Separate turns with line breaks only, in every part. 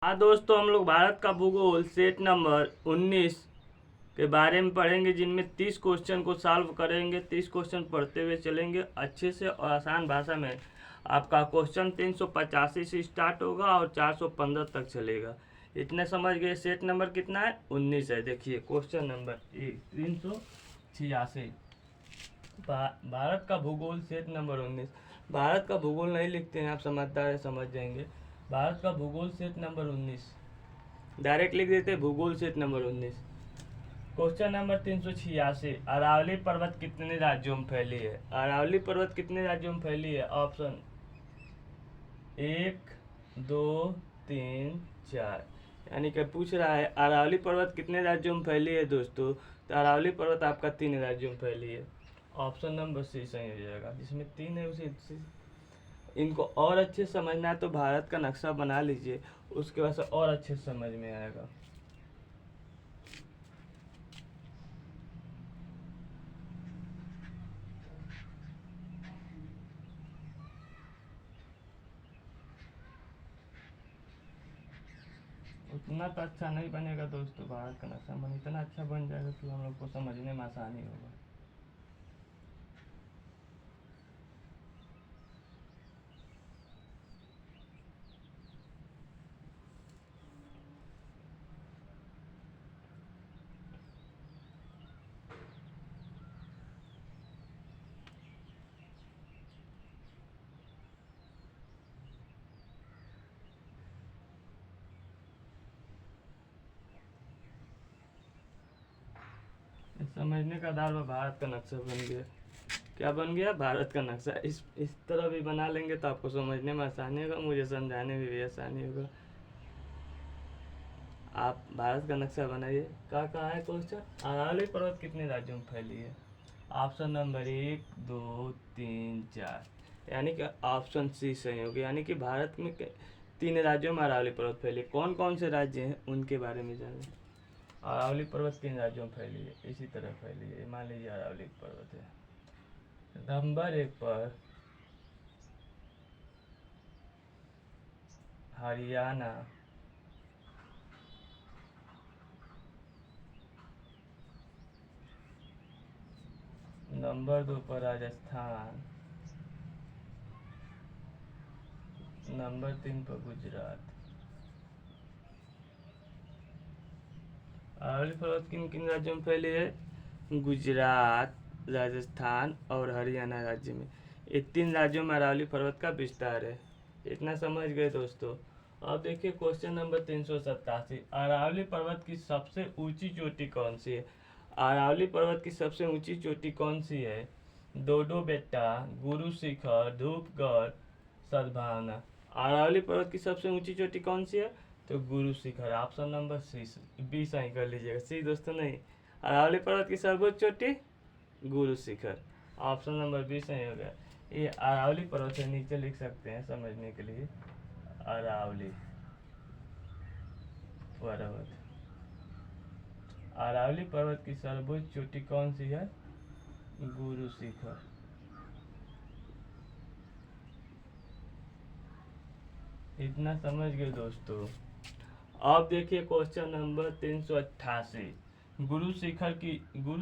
हाँ दोस्तों, हम लोग भारत का भूगोल सेट नंबर 19 के बारे में पढ़ेंगे, जिनमें 30 क्वेश्चन को सॉल्व करेंगे। 30 क्वेश्चन पढ़ते हुए चलेंगे अच्छे से और आसान भाषा में। आपका क्वेश्चन 385 से स्टार्ट होगा और 415 तक चलेगा। इतने समझ गए। सेट नंबर कितना है? 19 है। देखिए क्वेश्चन नंबर 386। भारत का भूगोल सेट नंबर 19। भारत का भूगोल नहीं लिखते हैं, आप समझदार है, समझ जाएंगे। भारत का भूगोल सेट नंबर 19 डायरेक्ट लिख देते, भूगोल set number 19। Question number 386। Aravalli पर्वत कितने राज्यों में फैली है? अरावली पर्वत कितने राज्यों में फैली है? ऑप्शन 1, 2, 3, 4। यानी कि पूछ रहा है अरावली पर्वत कितने राज्यों में फैली है दोस्तों। तो अरावली पर्वत आपका 3 राज्यों में फैली है। ऑप्शन नंबर सी सही हो जाएगा। जिसमें 3 है उसे इनको और अच्छे समझना है तो भारत का नक्शा बना लीजिए, उसके बाद से और अच्छे समझ में आएगा। उतना तो अच्छा नहीं बनेगा दोस्तों, भारत का नक्शा बन इतना अच्छा बन जाएगा कि हम लोग को समझने में आसानी होगा। समझने का आधार पर भारत का नक्शा बन गया। क्या बन गया? भारत का नक्शा। इस तरह भी बना लेंगे तो आपको समझने में आसानी होगा, मुझे समझाने में भी आसानी होगा। आप भारत का नक्शा बनाइए। क्या कहा है क्वेश्चन? अरावली पर्वत कितने राज्यों में फैली है? Option number 1, 2, 3, 4। यानी कि ऑप्शन सी सही होगी। यानी कि भारत में 3 राज्यों में अरावली पर्वत फैली। कौन कौन से राज्य हैं उनके बारे में जानें। अरावली पर्वत 3 राज्यों में फैली है, इसी तरह फैली है। मान लीजिए अरावली पर्वत है। नंबर 1 पर हरियाणा, नंबर 2 पर राजस्थान, नंबर 3 पर गुजरात। अरावली पर्वत किन किन राज्यों में फैली है? गुजरात, राजस्थान और हरियाणा राज्य में। ये 3 राज्यों में अरावली पर्वत का विस्तार है। इतना समझ गए दोस्तों। अब देखिए क्वेश्चन नंबर 387। अरावली पर्वत की सबसे ऊंची चोटी कौन सी है? अरावली पर्वत की सबसे ऊंची चोटी कौन सी है? डोडो बेट्टा, गुरु शिखर, धूपगढ़, सद्भावना। अरावली पर्वत की सबसे ऊंची चोटी कौन सी है? तो गुरु शिखर। ऑप्शन नंबर सी, बी सही कर लीजिएगा। सी दोस्तों नहीं। अरावली पर्वत की सर्वोच्च चोटी Guru Shikhar. Option number B सही हो गया। ये अरावली पर्वत से नीचे लिख सकते हैं समझने के लिए। अरावली पर्वत, अरावली पर्वत की सर्वोच्च चोटी कौन सी है? गुरु शिखर। इतना समझ गए दोस्तों। अब देखिए क्वेश्चन नंबर 388। गुरु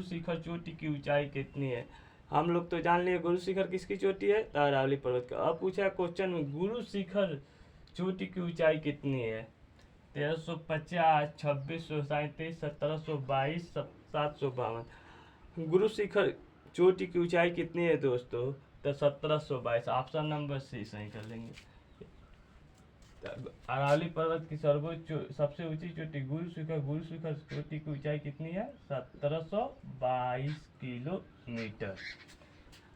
शिखर चोटी की ऊंचाई कितनी है? हम लोग तो जान लिए गुरु शिखर किसकी चोटी है? अरावली पर्वत का। अब पूछा क्वेश्चन में गुरु शिखर चोटी की ऊंचाई कितनी है? 1350, 2637, 1722, 752। गुरु शिखर चोटी की ऊंचाई कितनी है दोस्तों? तो 1722। ऑप्शन नंबर सी सही कर लेंगे। अरावली पर्वत की सर्वोच्च सबसे ऊंची चोटी गुरु शिखर चोटी की ऊंचाई कितनी है? 1722 किलोमीटर।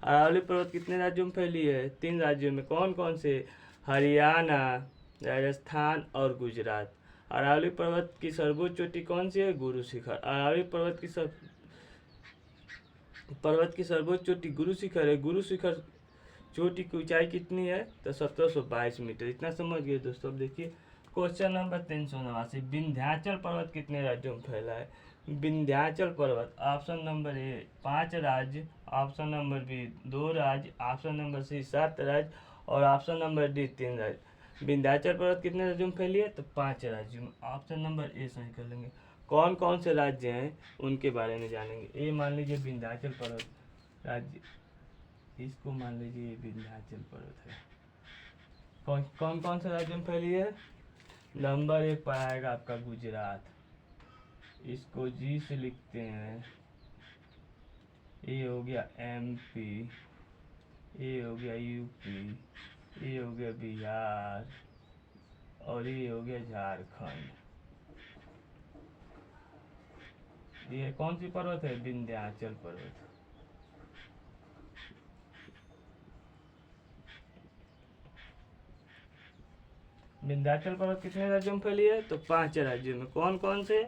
अरावली पर्वत कितने राज्यों में फैली है? 3 राज्यों में। कौन कौन से? हरियाणा, राजस्थान और गुजरात। अरावली पर्वत की सर्वोच्च चोटी कौन सी है? गुरु शिखर। अरावली पर्वत की सर्वोच्च चोटी गुरु शिखर है। गुरु शिखर चोटी की ऊंचाई कितनी है? तो 1722 मीटर। इतना समझ गए दोस्तों। अब देखिए क्वेश्चन नंबर 389। विंध्याचल पर्वत कितने राज्यों में फैला है? विंध्याचल पर्वत। ऑप्शन नंबर ए 5 राज्य, ऑप्शन नंबर बी 2 राज्य, ऑप्शन नंबर सी 7 राज्य और ऑप्शन नंबर डी 3 राज्य। विंध्याचल पर्वत कितने राज्यों में फैली है? तो 5 राज्यों में। ऑप्शन नंबर ए सही कर लेंगे। कौन कौन से राज्य हैं उनके बारे में जानेंगे। ए मान लीजिए विंध्याचल पर्वत राज्य, इसको मान लीजिए ये विंध्याचल पर्वत है। कौन कौन से राज्यों में फैली है? नंबर 1 पर आएगा आपका गुजरात, इसको जी से लिखते हैं। ये हो गया MP, ये हो गया UP, ये हो गया बिहार और ये हो गया झारखंड। ये कौन सी पर्वत है? विंध्याचल पर्वत। विंध्याचल पर्वत कितने राज्यों में फैली है? तो 5 राज्यों में। कौन कौन से?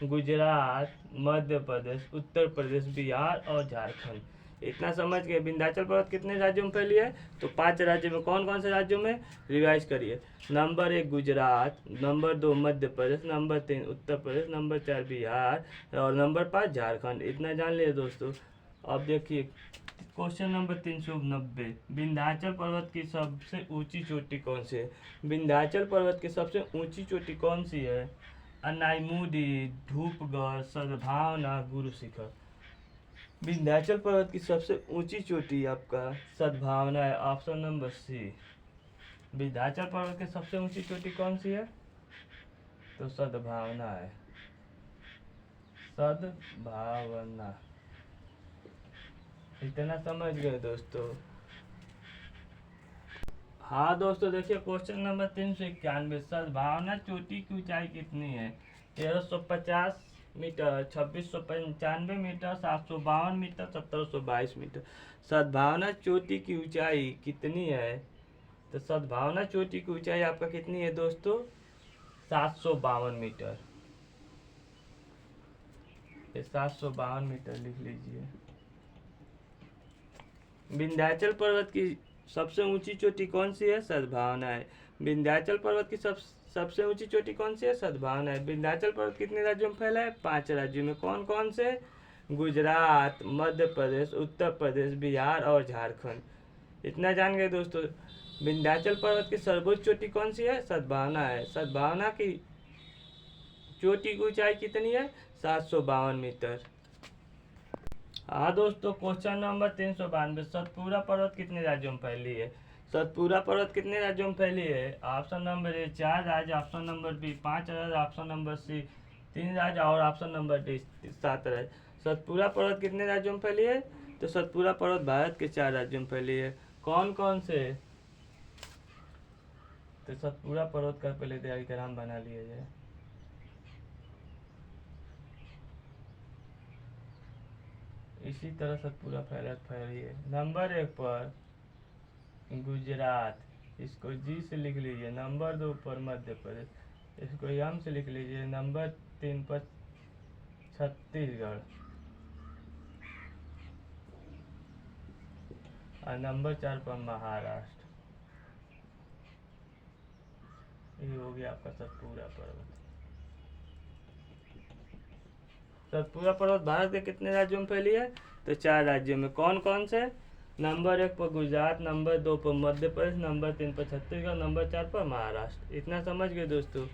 गुजरात, मध्य प्रदेश, उत्तर प्रदेश, बिहार और झारखंड। इतना समझ गए। विंध्याचल पर्वत कितने राज्यों में फैली है? तो 5 राज्यों में। कौन कौन से राज्यों में? रिवाइज करिए। Number 1 Gujarat, number 2 Madhya Pradesh, number 3 Uttar Pradesh, number 4 Bihar और नंबर 5 झारखंड। इतना जान लिए दोस्तों। अब देखिए क्वेश्चन नंबर 390, विंध्याचल पर्वत की सबसे ऊंची चोटी कौन सी है? विंध्याचल पर्वत की सबसे ऊंची चोटी कौन सी है? अनाईमुडी, धूपगढ़, सद्भावना, गुरु शिखर। विंध्याचल पर्वत की सबसे ऊंची चोटी आपका सद्भावना है। ऑप्शन नंबर सी। विंध्याचल पर्वत की सबसे ऊंची चोटी कौन सी है? तो सद्भावना है, सद्भावना। इतना समझ गए दोस्तों। हाँ दोस्तों देखिए क्वेश्चन नंबर 391, सद्भावना चोटी की ऊंचाई कितनी है? 1350 मीटर, 2695 मीटर, 752 मीटर, 1722 मीटर। सद्भावना चोटी की ऊंचाई कितनी है? तो सद्भावना चोटी की ऊंचाई आपका कितनी है दोस्तों? 752 मीटर। ये 752 मीटर लिख लीजिए। विंध्याचल पर्वत की सबसे ऊंची चोटी कौन सी है? सद्भावना है। विंध्याचल पर्वत की सबसे ऊंची चोटी कौन सी है? सद्भावना है। विंध्याचल पर्वत कितने राज्यों में फैला है? 5 राज्यों में। कौन कौन से? गुजरात, मध्य प्रदेश, उत्तर प्रदेश, बिहार और झारखंड। इतना जान गए दोस्तों। विंध्याचल पर्वत की सर्वोच्च चोटी कौन सी है? सद्भावना है। सद्भावना की चोटी की ऊंचाई कितनी है? 752 मीटर। हाँ दोस्तों क्वेश्चन नंबर 392, सतपुरा पर्वत कितने राज्यों में फैली है? सतपुरा पर्वत कितने राज्यों में फैली है? ऑप्शन नंबर ए 4 राज्य, ऑप्शन नंबर बी 5 राज्य, ऑप्शन नंबर सी 3 राज्य और ऑप्शन नंबर डी 7 राज्य। सतपुरा पर्वत कितने राज्यों में फैली है? तो सतपुरा पर्वत भारत के 4 राज्यों में फैली है। कौन कौन से? तो सतपुरा पर्वत का पहले डायग्राम बना लिया जाए। इसी तरह सतपुरा फैली है। नंबर 1 पर गुजरात, इसको जी से लिख लीजिए। नंबर 2 पर मध्य प्रदेश, इसको एम से लिख लीजिए। नंबर 3 पर छत्तीसगढ़ और नंबर 4 पर महाराष्ट्र। ये हो गया आपका सतपुरा पर्वत। सतपुरा पर्वत भारत के कितने राज्यों में फैली है? तो 4 राज्यों में। कौन कौन से? नंबर 1 पर गुजरात, नंबर 2 पर मध्य प्रदेश, नंबर 3 पर छत्तीसगढ़, नंबर 4 पर महाराष्ट्र। इतना समझ गए दोस्तों।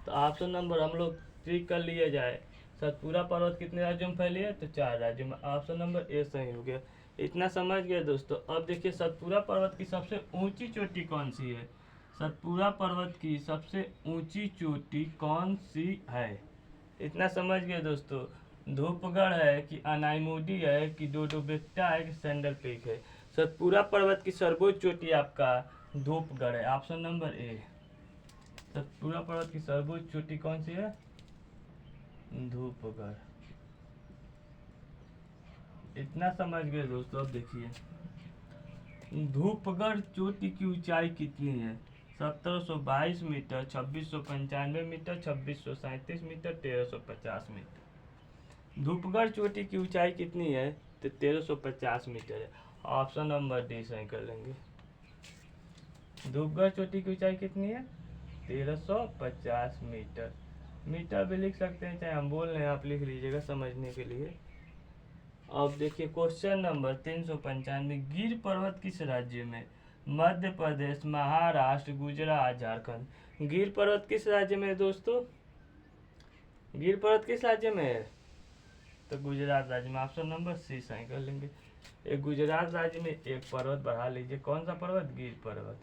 तो ऑप्शन नंबर हम लोग ट्रिक कर लिया जाए। सतपुरा पर्वत कितने राज्यों में फैली है? तो 4 राज्यों में। ऑप्शन नंबर ए सही हो गया। इतना समझ गए दोस्तों। अब देखिए सतपुरा पर्वत की सबसे ऊंची चोटी कौन सी है? सतपुरा पर्वत की सबसे ऊंची चोटी कौन सी है? इतना समझ गए दोस्तों। धूपगढ़ है कि अनाईमुडी है कि डोडोबेट्टा है कि सैंडल पीक है? सतपुरा पर्वत की सर्वोच्च चोटी आपका धूपगढ़ है। Option number A. सतपुरा पर्वत की सर्वोच्च चोटी कौन सी है? धूपगढ़। इतना समझ गए दोस्तों। अब देखिए धूपगढ़ चोटी की ऊंचाई कितनी है? 1722 metre, 2695 metre, 2637 metre, 1350 metre. Dhupgarh चोटी की ऊंचाई कितनी है? तो 1350 मीटर है। ऑप्शन नंबर डी सही कर लेंगे। धूपगढ़ चोटी की ऊंचाई कितनी है? 1350 मीटर। मीटर भी लिख सकते हैं, चाहे हम बोल रहे हैं आप लिख लीजिएगा समझने के लिए। अब देखिए क्वेश्चन नंबर 395, गिर पर्वत किस राज्य में? मध्य प्रदेश, महाराष्ट्र, गुजरात, झारखंड। गिर पर्वत किस राज्य में है दोस्तों? गिर पर्वत किस राज्य में है? तो गुजरात राज्य में। ऑप्शन नंबर सी सही कर लेंगे। एक गुजरात राज्य में एक पर्वत बढ़ा लीजिए। कौन सा पर्वत? गिर पर्वत।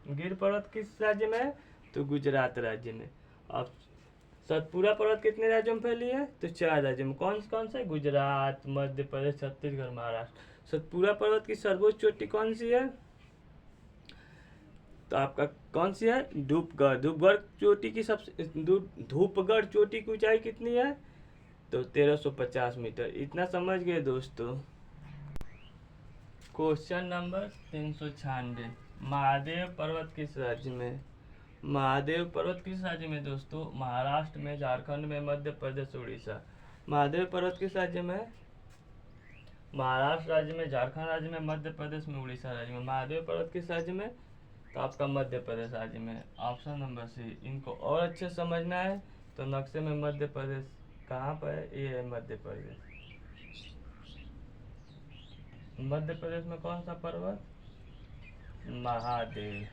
गिर पर्वत किस राज्य में है? तो गुजरात राज्य में। अब सतपुरा पर्वत कितने राज्यों में फैली है? तो 4 राज्यों में। कौन सा है? गुजरात, मध्य प्रदेश, छत्तीसगढ़, महाराष्ट्र। सतपुरा पर्वत की सर्वोच्च चोटी कौन सी है? तो आपका कौन सी है? धूपगढ़। धूपगढ़ चोटी की सबसे धूपगढ़ चोटी की ऊंचाई कितनी है? तो 1350 मीटर। इतना समझ गए दोस्तों। क्वेश्चन नंबर 396, महादेव पर्वत किस राज्य में? महादेव पर्वत किस राज्य में दोस्तों? महाराष्ट्र में, झारखंड में, मध्य प्रदेश, उड़ीसा। महादेव पर्वत किस राज्य में? महाराष्ट्र राज्य में, झारखंड राज्य में, मध्य प्रदेश में, उड़ीसा राज्य में। महादेव पर्वत किस राज्य में? तो आपका मध्य प्रदेश राज्य में। Option number C. इनको और अच्छे समझना है तो नक्शे में मध्य प्रदेश कहाँ पर है? ये है मध्य प्रदेश। मध्य प्रदेश में कौन सा पर्वत? महादेव।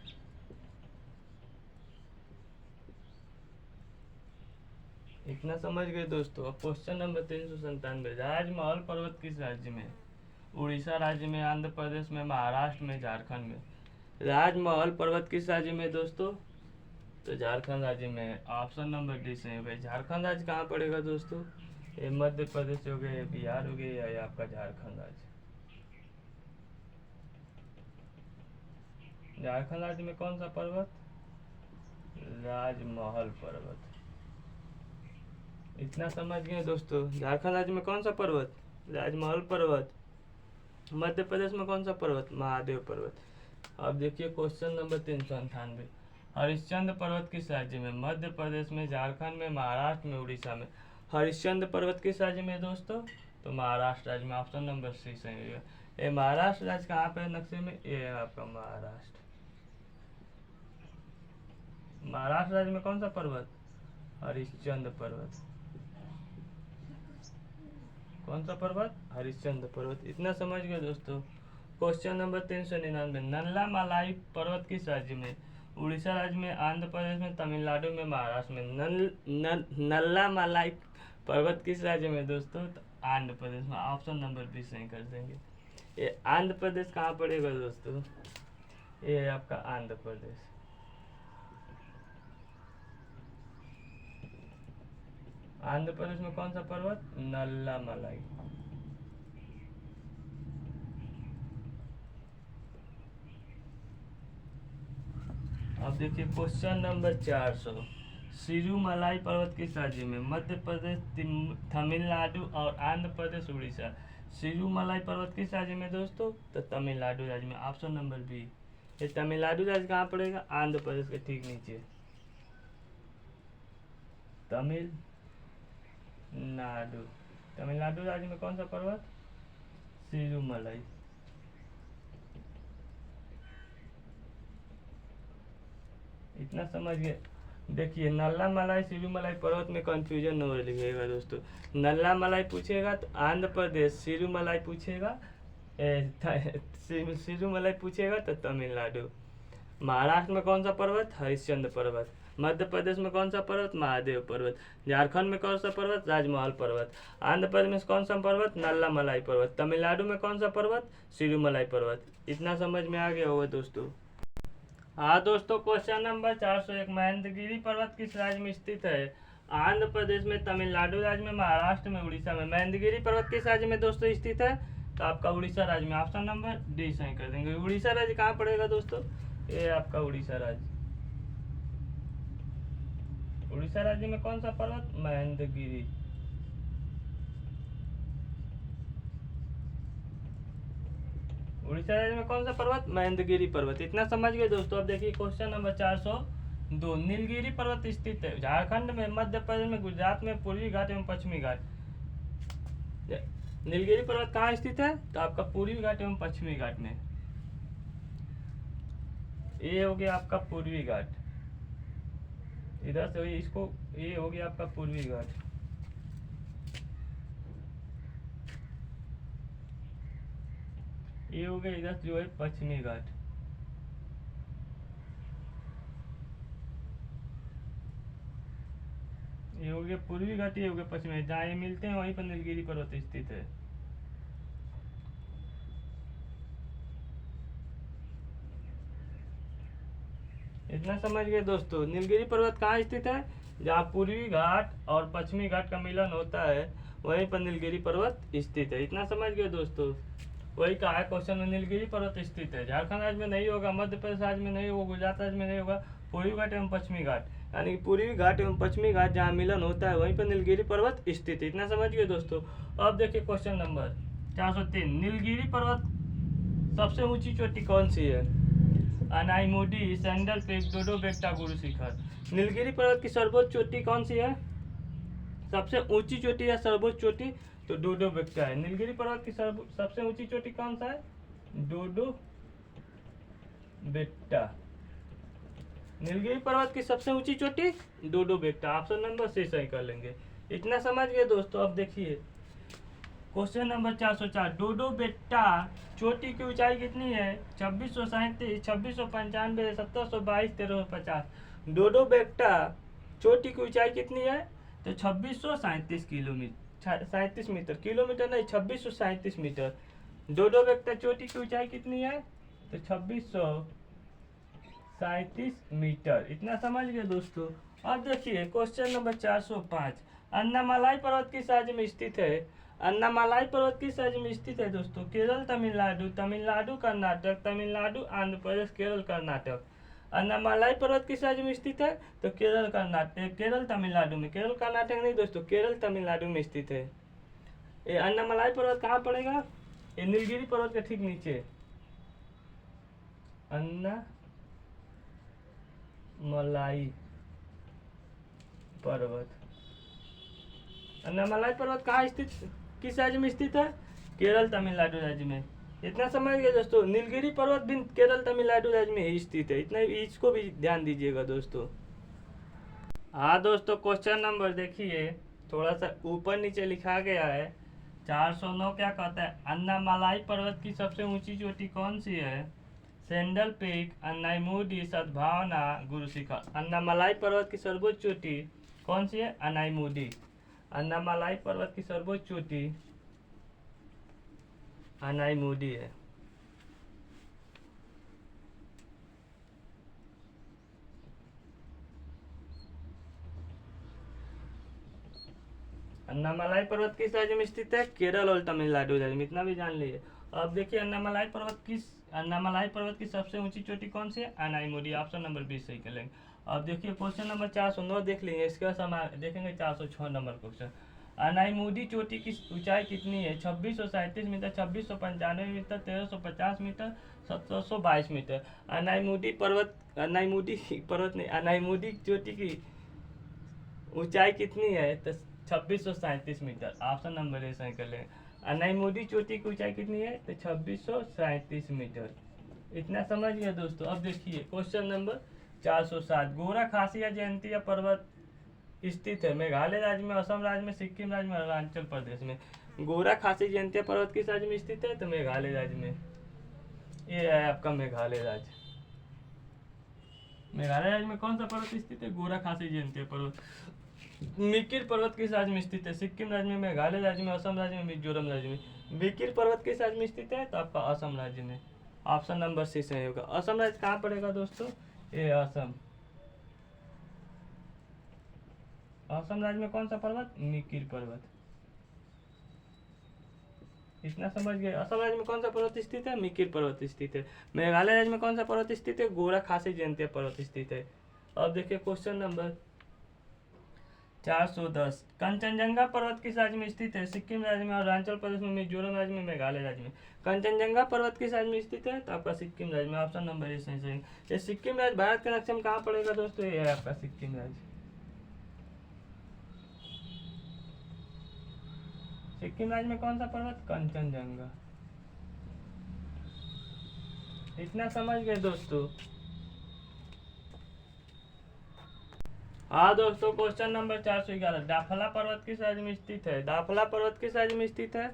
इतना समझ गए दोस्तों। अब क्वेश्चन नंबर 397, राजमहल पर्वत किस राज्य में? उड़ीसा राज्य में, आंध्र प्रदेश में, महाराष्ट्र में, झारखंड में। राजमहल पर्वत किस राज्य में दोस्तों? तो झारखंड राज्य में। ऑप्शन नंबर डी सही है। झारखंड राज्य कहाँ पड़ेगा दोस्तों? ये मध्य प्रदेश हो गए, बिहार हो गए, या आपका झारखंड राज्य। झारखंड राज्य में कौन सा पर्वत? राजमहल पर्वत। इतना समझ गए दोस्तों। झारखंड राज्य में कौन सा पर्वत? राजमहल पर्वत। मध्य प्रदेश में कौन सा पर्वत? महादेव पर्वत। अब देखिए क्वेश्चन नंबर 398, हरिश्चंद्र पर्वत किस राज्य में? मध्य प्रदेश में, झारखंड में, महाराष्ट्र में, उड़ीसा में। हरिश्चंद्र पर्वत किस राज्य में दोस्तों? तो महाराष्ट्र राज्य में। ऑप्शन नंबर सी सही है। ये महाराष्ट्र राज्य कहाँ पे है नक्शे में? ये है आपका महाराष्ट्र। महाराष्ट्र राज्य में कौन सा पर्वत? हरिश्चंद्र पर्वत। कौन सा पर्वत? हरिश्चंद्र पर्वत। इतना समझ गए दोस्तों। क्वेश्चन नंबर 399, नल्ला मलाई पर्वत किस राज्य में? उड़ीसा राज्य में, आंध्र प्रदेश में, तमिलनाडु में, महाराष्ट्र में। नल्ला मलाई पर्वत किस राज्य में दोस्तों? तो आंध्र प्रदेश में। ऑप्शन नंबर बी सही कर देंगे। ये आंध्र प्रदेश कहाँ पड़ेगा दोस्तों? ये है आपका आंध्र प्रदेश। आंध्र प्रदेश में कौन सा पर्वत? नल्ला मलाई। अब देखिए क्वेश्चन नंबर 400, सिरुमलाई पर्वत किस राज्य में? मध्य प्रदेश, तमिलनाडु और आंध्र प्रदेश, उड़ीसा। सिरुमलाई पर्वत किस राज्य में दोस्तों? तो तमिलनाडु राज्य में। Option number B. ये तमिलनाडु राज्य कहाँ पड़ेगा? आंध्र प्रदेश के ठीक नीचे। तमिलनाडु। तमिलनाडु राज्य में कौन सा पर्वत? सिरुमलाई। इतना समझ गए। देखिए नल्ला मलाई, सिरुमलाई पर्वत में कंफ्यूजन न हो लिखिएगा दोस्तों। नल्ला मलाई पूछेगा तो आंध्र प्रदेश, सिरुमलाई पूछेगा सिरुमलाई पूछेगा तो तमिलनाडु। महाराष्ट्र में कौन सा पर्वत? हरिश्चंद्र पर्वत। मध्य प्रदेश में कौन सा पर्वत? महादेव पर्वत। झारखंड में कौन सा पर्वत? राजमहल पर्वत। आंध्र प्रदेश में कौन सा पर्वत? नल्ला मलाई पर्वत। तमिलनाडु में कौन सा पर्वत? सिरुमलाई पर्वत। इतना समझ में आ गया होगा दोस्तों। हाँ दोस्तों, क्वेश्चन नंबर 401, महेंद्रगिरी पर्वत किस राज्य में स्थित है? आंध्र प्रदेश में, तमिलनाडु राज्य में, महाराष्ट्र में, उड़ीसा में। महेंद्रगिरी पर्वत किस राज्य में दोस्तों स्थित है? तो आपका उड़ीसा राज्य में। ऑप्शन नंबर डी सही कर देंगे। उड़ीसा राज्य कहाँ पड़ेगा दोस्तों? ये आपका उड़ीसा राज्य। उड़ीसा राज्य में कौन सा पर्वत? महेंद्रगिरी। उड़ीसा राज्य में कौन सा पर्वत? महेंद्रगिरी पर्वत। इतना समझ गए दोस्तों। अब देखिए क्वेश्चन नंबर 402, नीलगिरी पर्वत स्थित है झारखंड में, मध्य प्रदेश में, गुजरात में, पूर्वी घाट एवं पश्चिमी घाट। नीलगिरी पर्वत कहाँ स्थित है? तो आपका पूर्वी घाट एवं पश्चिमी घाट में। ये हो गया आपका पूर्वी घाट। इधर से इसको, ये हो गया आपका पूर्वी घाट। ये हो गया इधर जो है पश्चिमी घाट। ये हो गया पूर्वी घाट, ये हो गया पश्चिमी। जहाँ ये मिलते हैं वहीं पर नीलगिरी पर्वत स्थित है। इतना समझ गए दोस्तों। नीलगिरी पर्वत कहाँ स्थित है? जहाँ पूर्वी घाट और पश्चिमी घाट का मिलन होता है वहीं पर नीलगिरी पर्वत स्थित है। इतना समझ गए दोस्तों। वही कहा है क्वेश्चन में, नीलगिरी पर्वत स्थित है। झारखंड राज्य में नहीं होगा, मध्य प्रदेश राज्य में नहीं होगा, गुजरात राज्य में नहीं होगा। पूर्वी घाट एवं पश्चिमी घाट, यानी कि पूर्वी घाट एवं पश्चिमी घाट जहाँ मिलन होता है वहीं पर नीलगिरी पर्वत स्थित है। इतना समझ गए दोस्तों। अब देखिए क्वेश्चन नंबर 403। नीलगिरी पर्वत सबसे ऊंची चोटी कौन सी है? अनाइमोडी, सैंडल पीक, डोडो बेक्टा, गुरु शिखर। नीलगिरी पर्वत की सर्वोच्च चोटी कौन सी है? सबसे ऊंची चोटी या सर्वोच्च चोटी? तो डोडो बेक्टा है। नीलगिरी पर्वत की सबसे ऊंची चोटी कौन सा है? डोडो बेक्टा। नीलगिरी पर्वत की सबसे ऊंची चोटी डोडो बेक्टा। ऑप्शन नंबर सी सही कर लेंगे। इतना समझ गए दोस्तों। अब देखिए क्वेश्चन नंबर 404। डोडो बेक्टा चोटी की ऊंचाई कितनी है? 2637, 2695, 1722, 1350। डोडो बेक्टा चोटी की ऊंचाई कितनी है? तो 2637 किलोमीटर, 37 मीटर, किलोमीटर नहीं, 2637 मीटर। डोडो बेक्टा चोटी की ऊंचाई कितनी है? तो 2637 मीटर। इतना समझ गए दोस्तों। अब देखिए क्वेश्चन नंबर 405। अन्नामलाई पर्वत किस राज्य में स्थित है? अन्नामलाई पर्वत किस राज्य में स्थित है दोस्तों? केरल, तमिलनाडु, तमिलनाडु कर्नाटक, तमिलनाडु आंध्र प्रदेश, केरल कर्नाटक। अन्नामलाई पर्वत किस राज्य में स्थित है? तो केरल कर्नाटक, केरल तमिलनाडु में। केरल कर्नाटक नहीं दोस्तों, केरल तमिलनाडु में स्थित है। ये अन्नामलाई पर्वत कहाँ पड़ेगा? ये नीलगिरी पर्वत के ठीक नीचे। अन्नामलाई पर्वत। अन्नामलाई पर्वत कहाँ स्थित, किस राज्य में स्थित है? केरल तमिलनाडु राज्य में। इतना समझ गए दोस्तों। नीलगिरी पर्वत भी केरल तमिलनाडु राज्य में ही स्थित है। इतना इसको भी ध्यान दीजिएगा दोस्तों। हाँ दोस्तों, क्वेश्चन नंबर देखिए, थोड़ा सा ऊपर नीचे लिखा गया है। 409 क्या कहता है? अन्नामलाई पर्वत की सबसे ऊंची चोटी कौन सी है? सैंडल पीक, अनाइमुडी, सद्भावना, गुरु शिखर। अन्नामलाई पर्वत की सर्वोच्च चोटी कौन सी है? अनाइमुडी। अन्नामलाई पर्वत की सर्वोच्च चोटी अनाइमुडी है। अन्नामलाई पर्वत किस राज्य में स्थित है? केरल और तमिलनाडु राज्य में। इतना भी जान लीजिए। अब देखिए अन्नामलाई पर्वत की सबसे ऊंची चोटी कौन सी है? अनाइमुडी। ऑप्शन नंबर 20 सही कर लेंगे। अब देखिए क्वेश्चन नंबर 409 देख लेंगे। इसका समय देखेंगे 406 नंबर क्वेश्चन। अनाइमुडी चोटी की ऊंचाई कितनी है? 2637 मीटर, 2695 मीटर, 1350 मीटर, 1722 मीटर। अनाइमुडी पर्वत नहीं, अनाइमुडी चोटी की ऊंचाई कितनी है? तो 2637 मीटर। ऑप्शन नंबर ए सही कर लें। अनाइमुडी चोटी की ऊंचाई कितनी है? तो 2637 मीटर। इतना समझ गया दोस्तों। अब देखिए क्वेश्चन नंबर 407। गोरा खासिया जयंतिया पर्वत स्थित है मेघालय राज्य में, असम राज्य में, सिक्किम राज्य में, अरुणाचल प्रदेश में। गोरा खासी जयंतिया पर्वत किस राज्य में स्थित है? तो मेघालय राज्य में। ये है आपका मेघालय राज्य। मेघालय राज्य में कौन सा पर्वत स्थित है? गोरा खासी जयंतिया पर्वत। मिकिर पर्वत किस राज्य में स्थित है? सिक्किम राज्य में, मेघालय राज्य में, असम राज्य में, मिजोरम राज्य में। मिकिर पर्वत किस राज्य में स्थित है? तो आपका असम राज्य में। ऑप्शन नंबर सी सही होगा। असम राज्य कहाँ पड़ेगा दोस्तों? ये असम। असम राज्य में कौन सा पर्वत? मिकिर पर्वत। इतना समझ गए। असम राज्य में कौन सा पर्वत स्थित है? मिकिर पर्वत स्थित है। मेघालय राज्य में कौन सा पर्वत स्थित है? गोरा खासी जयंतिया पर्वत स्थित है। अब देखिए क्वेश्चन नंबर 410। कंचनजंगा पर्वत किस राज्य में स्थित है? सिक्किम राज्य में, अरुणाचल प्रदेश में, मिजोरम राज्य में, मेघालय राज्य में। कंचनजंगा पर्वत किस राज्य में स्थित है? तो आपका सिक्किम राज्य में। ऑप्शन नंबर ए सही सही। ये सिक्किम राज्य भारत के नक्शे में कहाँ पड़ेगा दोस्तों? ये है आपका सिक्किम राज्य। सिक्किम राज्य में कौन सा पर्वत? कंचनजंगा। इतना समझ गए दोस्तों। हाँ दोस्तों, क्वेश्चन नंबर 411। डाफला पर्वत किस राज्य में स्थित है? डाफला पर्वत किस राज्य में स्थित है?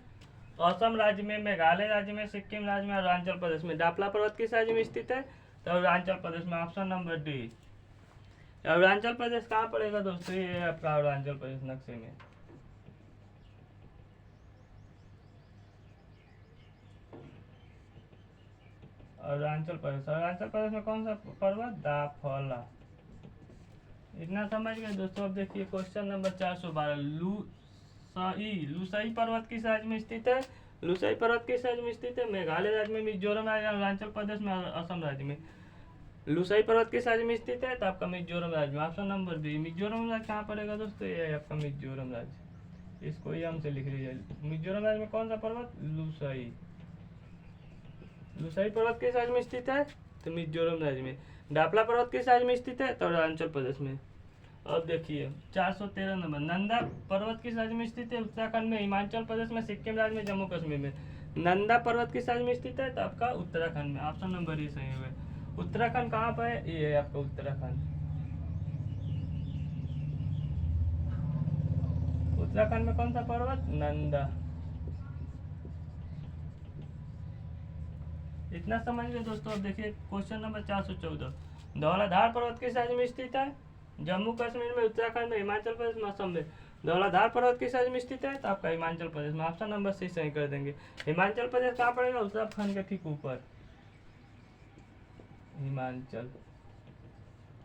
असम राज्य में, मेघालय राज्य में, सिक्किम राज्य में और अरुणाचल प्रदेश में। डापला पर्वत किस राज्य में स्थित है? तो अरुणाचल प्रदेश में, option number D. Arunachal Pradesh कहाँ पड़ेगा दोस्तों? ये है आपका अरुणाचल प्रदेश नक्शे में। अरुणाचल प्रदेश में कौन सा पर्वत? दाफला। इतना समझ गए दोस्तों। अब देखिए क्वेश्चन नंबर 412, लुसाई पर्वत किस राज्य में स्थित है? लुसाई पर्वत किस राज्य में स्थित है? मेघालय राज्य में, मिजोरम राज्य, अरुणाचल प्रदेश में, असम राज्य में। लुसाई पर्वत किस राज्य में स्थित है? तो आपका मिजोरम राज्य में, ऑप्शन नंबर बी। मिजोरम राज्य कहाँ पड़ेगा दोस्तों? ये है आपका मिजोरम राज्य। इसको ही हमसे लिख लीजिए। मिजोरम राज्य में कौन सा पर्वत? लुसाई। लुसाई पर्वत किस राज्य में स्थित है? तो मिजोरम राज्य में। डापला पर्वत किस राज्य में स्थित है? तो अरुणाचल प्रदेश में। अब देखिए 413 नंबर, नंदा पर्वत किस राज्य में स्थित है? उत्तराखंड में, हिमाचल प्रदेश में, सिक्किम राज्य में, जम्मू कश्मीर में। नंदा पर्वत किस राज्य में स्थित है? तो आपका उत्तराखंड में, ऑप्शन नंबर ए सही है। उत्तराखंड कहाँ पर है? ये है आपका उत्तराखंड। उत्तराखंड में कौन सा पर्वत? नंदा। इतना समझ गए दोस्तों। अब देखिए क्वेश्चन नंबर 414, धौलाधार पर्वत किस राज्य में स्थित है? जम्मू कश्मीर में, उत्तराखंड में, हिमाचल प्रदेश में, असम में। धौलाधार पर्वत किस राज्य में स्थित है? तो आपका हिमाचल प्रदेश में, ऑप्शन नंबर सी सही कर देंगे। हिमाचल प्रदेश कहाँ पड़ेगा? उत्तराखंड के ठीक ऊपर, हिमाचल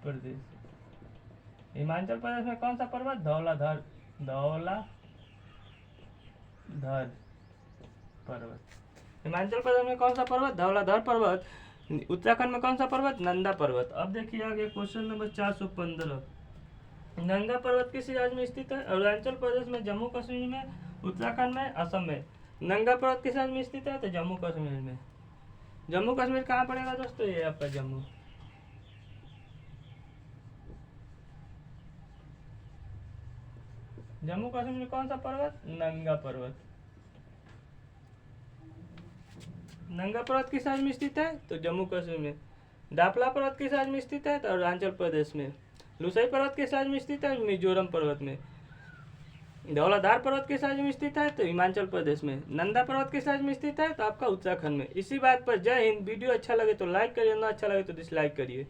प्रदेश। हिमाचल प्रदेश में कौन सा पर्वत? धौलाधार। धौलाधार पर्वत। हिमाचल प्रदेश में कौन सा पर्वत? धौलाधार पर्वत। उत्तराखंड में कौन सा पर्वत? नंदा पर्वत। अब देखिए आगे क्वेश्चन नंबर 415, नंगा पर्वत किस राज्य में स्थित है? अरुणाचल प्रदेश में, जम्मू कश्मीर में, उत्तराखंड में, असम में। नंगा पर्वत किस राज्य में स्थित है? तो जम्मू कश्मीर में। जम्मू कश्मीर कहाँ पड़ेगा दोस्तों? ये आपका जम्मू। जम्मू कश्मीर में कौन सा पर्वत? नंगा पर्वत। नंगा पर्वत किस राज्य में स्थित है? तो जम्मू कश्मीर में। डापला पर्वत किस राज्य में स्थित है? तो अरुणाचल प्रदेश में। लुसाई पर्वत किस राज्य में स्थित है? मिजोरम पर्वत में। धौलाधार पर्वत किस राज्य में स्थित है? तो हिमाचल प्रदेश में। नंदा पर्वत किस राज्य में स्थित है? तो आपका उत्तराखंड में। इसी बात पर जय हिंद। वीडियो अच्छा लगे तो लाइक करिए, ना अच्छा लगे तो डिसलाइक करिए।